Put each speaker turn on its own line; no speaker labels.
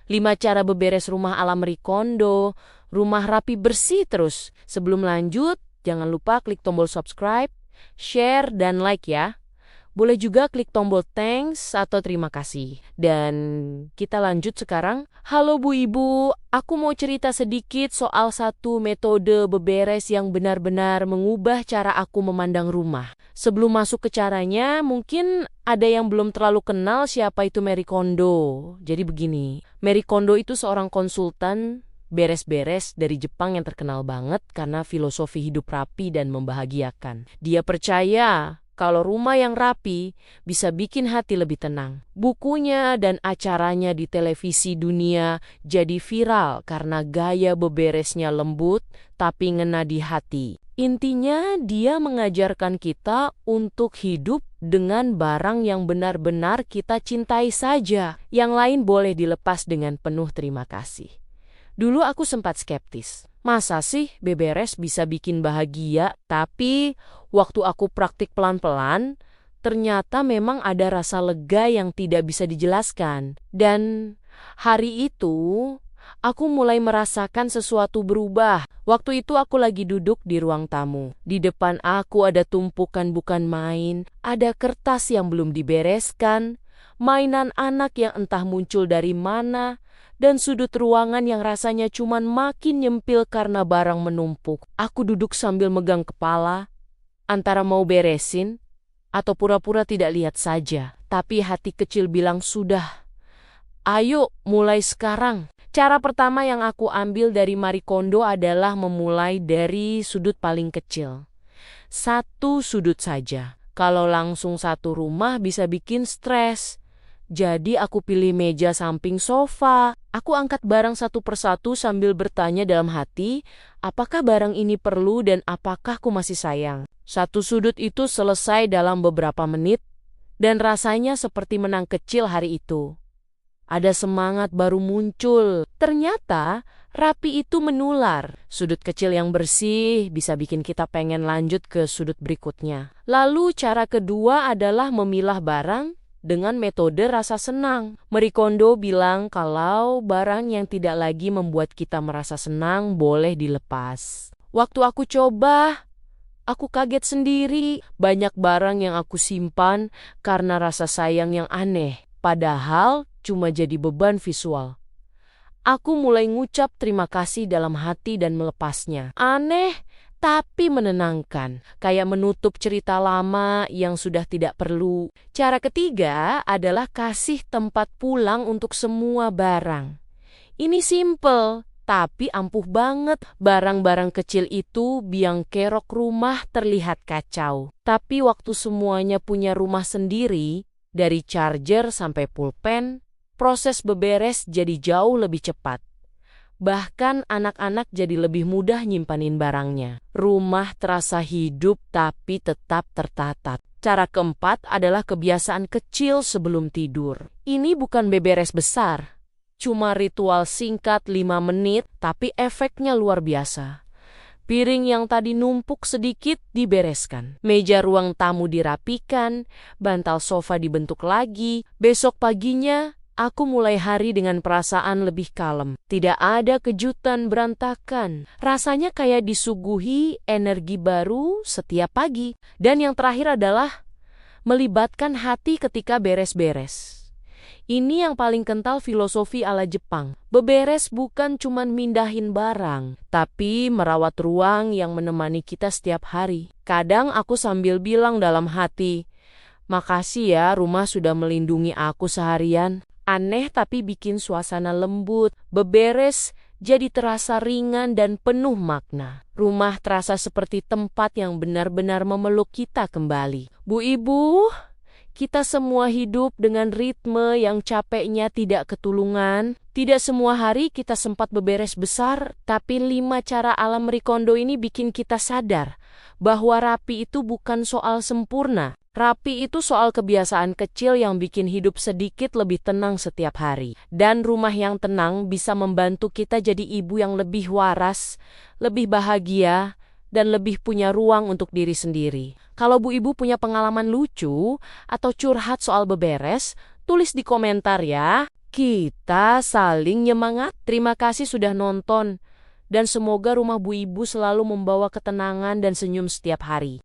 5 cara beberes rumah ala Marie Kondo, rumah rapi bersih terus. Sebelum lanjut, jangan lupa klik tombol subscribe, share, dan like ya. Boleh juga klik tombol thanks atau terima kasih. Dan kita lanjut sekarang. Halo Bu Ibu, aku mau cerita sedikit soal satu metode beberes yang benar-benar mengubah cara aku memandang rumah. Sebelum masuk ke caranya, mungkin ada yang belum terlalu kenal siapa itu Marie Kondo. Jadi begini, Marie Kondo itu seorang konsultan beres-beres dari Jepang yang terkenal banget karena filosofi hidup rapi dan membahagiakan. Dia percaya kalau rumah yang rapi bisa bikin hati lebih tenang. Bukunya dan acaranya di televisi dunia jadi viral karena gaya beberesnya lembut tapi ngena di hati. Intinya dia mengajarkan kita untuk hidup dengan barang yang benar-benar kita cintai saja. Yang lain boleh dilepas dengan penuh terima kasih. Dulu aku sempat skeptis. Masa sih beberes bisa bikin bahagia? Tapi waktu aku praktik pelan-pelan, ternyata memang ada rasa lega yang tidak bisa dijelaskan. Dan hari itu, aku mulai merasakan sesuatu berubah. Waktu itu aku lagi duduk di ruang tamu. Di depan aku ada tumpukan bukan main, ada kertas yang belum dibereskan, mainan anak yang entah muncul dari mana, dan sudut ruangan yang rasanya cuman makin nyempil karena barang menumpuk. Aku duduk sambil megang kepala, antara mau beresin atau pura-pura tidak lihat saja. Tapi hati kecil bilang sudah, ayo mulai sekarang. Cara pertama yang aku ambil dari Marie Kondo adalah memulai dari sudut paling kecil. Satu sudut saja. Kalau langsung satu rumah bisa bikin stres. Jadi aku pilih meja samping sofa. Aku angkat barang satu persatu sambil bertanya dalam hati, apakah barang ini perlu dan apakah aku masih sayang. Satu sudut itu selesai dalam beberapa menit, dan rasanya seperti menang kecil hari itu. Ada semangat baru muncul. Ternyata rapi itu menular. Sudut kecil yang bersih bisa bikin kita pengen lanjut ke sudut berikutnya. Lalu cara kedua adalah memilah barang dengan metode rasa senang. Marie Kondo bilang kalau barang yang tidak lagi membuat kita merasa senang boleh dilepas. Waktu aku coba, aku kaget sendiri. Banyak barang yang aku simpan karena rasa sayang yang aneh. Padahal cuma jadi beban visual. Aku mulai ngucap terima kasih dalam hati dan melepasnya. Aneh, tapi menenangkan, kayak menutup cerita lama yang sudah tidak perlu. Cara ketiga adalah kasih tempat pulang untuk semua barang. Ini simple, tapi ampuh banget. Barang-barang kecil itu biang kerok rumah terlihat kacau. Tapi waktu semuanya punya rumah sendiri, dari charger sampai pulpen, proses beberes jadi jauh lebih cepat. Bahkan anak-anak jadi lebih mudah nyimpanin barangnya. Rumah terasa hidup tapi tetap tertata. Cara keempat adalah kebiasaan kecil sebelum tidur. Ini bukan beberes besar. Cuma ritual singkat 5 menit tapi efeknya luar biasa. Piring yang tadi numpuk sedikit dibereskan. Meja ruang tamu dirapikan, bantal sofa dibentuk lagi. Besok paginya, aku mulai hari dengan perasaan lebih kalem. Tidak ada kejutan berantakan. Rasanya kayak disuguhi energi baru setiap pagi. Dan yang terakhir adalah melibatkan hati ketika beres-beres. Ini yang paling kental filosofi ala Jepang. Beberes bukan cuma mindahin barang, tapi merawat ruang yang menemani kita setiap hari. Kadang aku sambil bilang dalam hati, makasih ya rumah sudah melindungi aku seharian. Aneh tapi bikin suasana lembut. Beberes jadi terasa ringan dan penuh makna. Rumah terasa seperti tempat yang benar-benar memeluk kita kembali. Bu Ibu, kita semua hidup dengan ritme yang capeknya tidak ketulungan. Tidak semua hari kita sempat beberes besar, tapi 5 cara ala Marie Kondo ini bikin kita sadar bahwa rapi itu bukan soal sempurna. Rapi itu soal kebiasaan kecil yang bikin hidup sedikit lebih tenang setiap hari. Dan rumah yang tenang bisa membantu kita jadi ibu yang lebih waras, lebih bahagia, dan lebih punya ruang untuk diri sendiri. Kalau Bu Ibu punya pengalaman lucu atau curhat soal beberes, tulis di komentar ya. Kita saling nyemangat. Terima kasih sudah nonton. Dan semoga rumah Bu Ibu selalu membawa ketenangan dan senyum setiap hari.